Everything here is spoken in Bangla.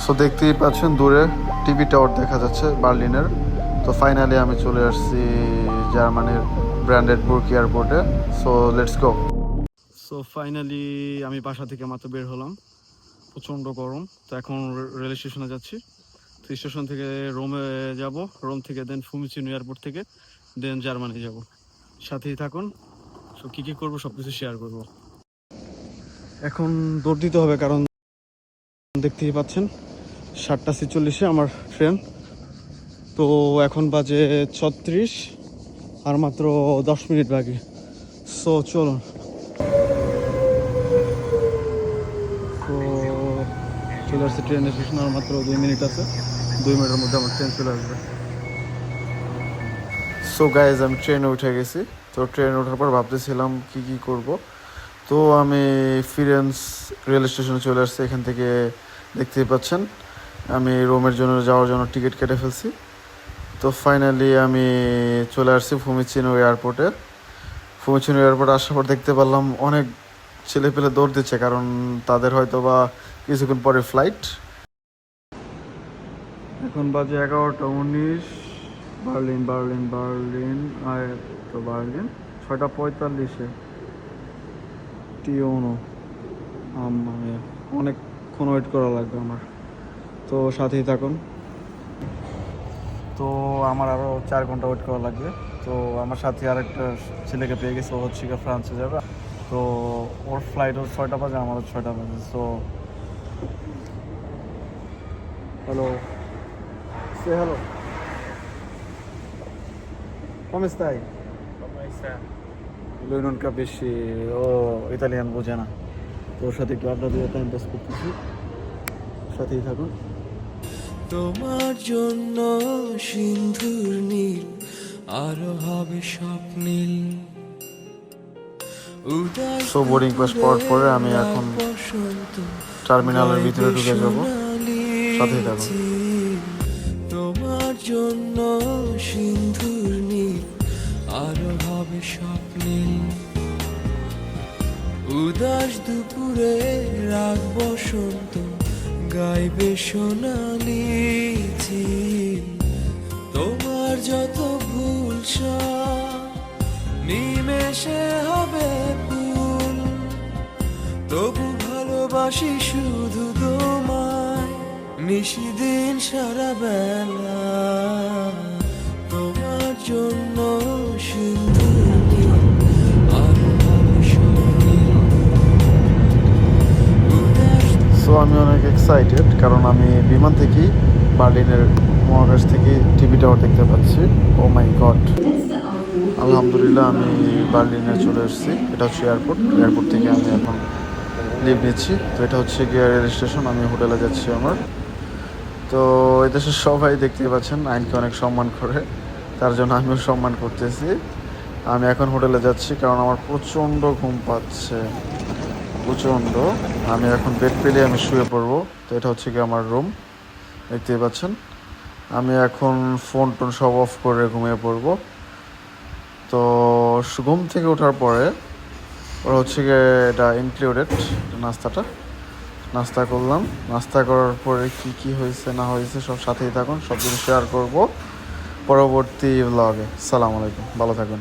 সো দেখতেই পাচ্ছেন দূরে টিভি টাওয়ার দেখা যাচ্ছে বার্লিনের। তো ফাইনালি আমি চলে আসছি জার্মানির ব্র্যান্ডেনবুর্গ এয়ারপোর্টে। So let's go. So finally আমি বাসা থেকে মাত্র বের হলাম, প্রচণ্ড গরম। তো এখন রেল স্টেশনে যাচ্ছি। তো স্টেশন থেকে রোমে যাব, রোম থেকে দেন ফুমিচিনো এয়ারপোর্ট থেকে দেন জার্মানি যাব। সাথেই থাকুন। সো কী কী করবো সব কিছু শেয়ার করবো। এখন দৌড় দিতে হবে কারণ দেখতেই পাচ্ছেন 7:46 আমার ট্রেন। তো এখন বাজে 36, আর মাত্র 10 মিনিট বাকি। সো চলুন। তো চলে আসছে ট্রেন স্টেশন, আর মাত্র 2 মিনিট আছে। 2 মিনিটের মধ্যে আমার ট্রেন চলে আসবে। সো গাইজ আমি ট্রেনে উঠে গেছি। তো ট্রেনে ওঠার পর ভাবতেছিলাম কি কি করব। তো আমি ফিরেন্স রেল স্টেশনে চলে আসছি। এখান থেকে দেখতেই পাচ্ছেন আমি রোমের জন্য যাওয়ার জন্য টিকিট কেটে ফেলছি। তো ফাইনালি আমি চলে আসছি ফুমিচিনো এয়ারপোর্টে। ফুমিচিনো এয়ারপোর্টে আসার পর দেখতে পারলাম অনেক ছেলে পেলে দৌড় দিচ্ছে, কারণ তাদের হয়তো বা কিছুক্ষণ পরে ফ্লাইট। এখন বাজে 11:19। বার্লিন বার্লিন বার্লিন আর তো বার্লিন 6:45 টিওনো। মানে অনেকক্ষণ ওয়েট করা লাগবে আমার। তো সাথেই থাকুন। তো আমার আরও 4 ঘন্টা ওয়েট করা লাগবে। তো আমার সাথে আরেকটা ছেলেকে পেয়ে গেছে, ও হচ্ছে ফ্রান্সে যাবে। তো ওর ফ্লাইট হচ্ছে 6টা বাজে, আমারও 6টা বাজে। So hello, say hello, come stai? Lui non capisce, ও ইতালিয়ান বোঝে না। তো ওর সাথে একটু আড্ডা দিয়ে টাইম পাস করতেছি। সাথেই থাকুন। তোমার জন্য সিন্ধুর নীল আরো হবে স্বপ্নীল। সো বোর্ডিং পাস পাওয়ার পরে আমি এখন টার্মিনালের ভিতরে ঢুকে যাব। সাথেই থাকুন। তোমার জন্য সিন্ধুর নীল আরো হবে স্বপ্নীল। উদাস দুপুরে রাগ বসন্ত গাইবে সোনালি ঝিল। তোমার যত ভুল সব নিমেষে হবে ফুল। তবু ভালোবাসি শুধু তোমায়, নিশিদিন সারা বেলা। তোমার জন্য সিন্ধু সো আমি অনেক এক্সাইটেড, কারণ আমি বিমান থেকেই বার্লিনের মহাকাশ থেকে টিভি টাওয়ার দেখতে পাচ্ছি। ও মাই গড, আলহামদুলিল্লাহ আমি বার্লিনে চলে এসেছি। এটা হচ্ছে এয়ারপোর্ট থেকে আমি এখন লিভ নিচ্ছি। তো এটা হচ্ছে গিয়ে রেল স্টেশন। আমি হোটেলে যাচ্ছি আমার। তো এদেশের সবাই দেখতে পাচ্ছেন আইনকে অনেক সম্মান করে, তার জন্য আমিও সম্মান করতেছি। আমি এখন হোটেলে যাচ্ছি কারণ আমার প্রচণ্ড ঘুম পাচ্ছে, প্রচণ্ড। আমি এখন বেড পেলে আমি শুয়ে পড়বো। তো এটা হচ্ছে কি আমার রুম, দেখতেই পাচ্ছেন। আমি এখন ফোন টোন সব অফ করে ঘুমিয়ে পড়বো। তো ঘুম থেকে ওঠার পরে ওরা হচ্ছে গিয়ে এটা ইনক্লুডেড নাস্তা করলাম। নাস্তা করার পরে কি কি হয়েছে না হয়েছে সব সাথেই থাকুন, সব কিছু শেয়ার করবো পরবর্তী ব্লগে। সালাম আলাইকুম, ভালো থাকুন।